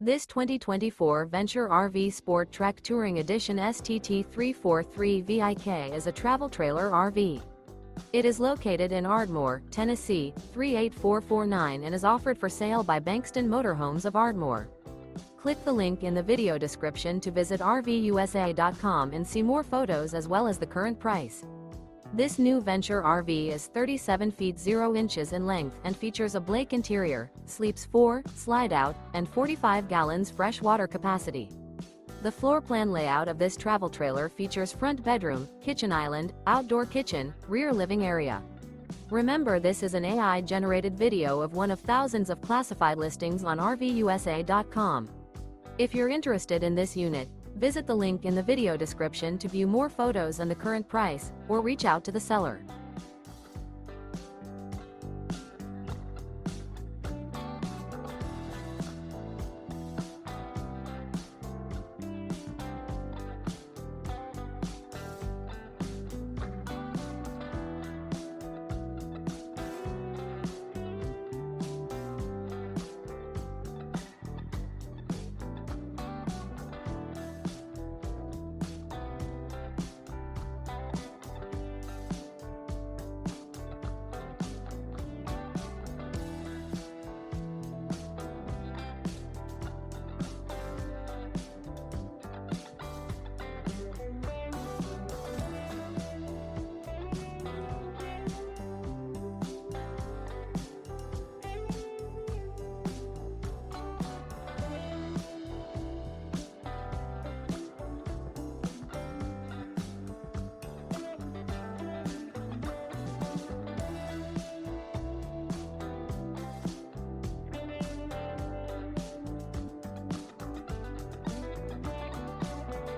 This 2024 Venture RV SportTrek Touring Edition STT343VIK is a travel trailer RV. It is located in Ardmore, Tennessee, 38449 and is offered for sale by Bankston Motorhomes of Ardmore. Click the link in the video description to visit RVUSA.com and see more photos as well as the current price. This new Venture RV is 37 feet 0 inches in length and features a Blake interior, sleeps 4, Slideout, and 45 gallons fresh water capacity. The floor plan layout of this travel trailer features front bedroom, kitchen island, outdoor kitchen, rear living area. Remember, this is an AI-generated video of one of thousands of classified listings on RVUSA.com. If you're interested in this unit, visit the link in the video description to view more photos and the current price, or reach out to the seller.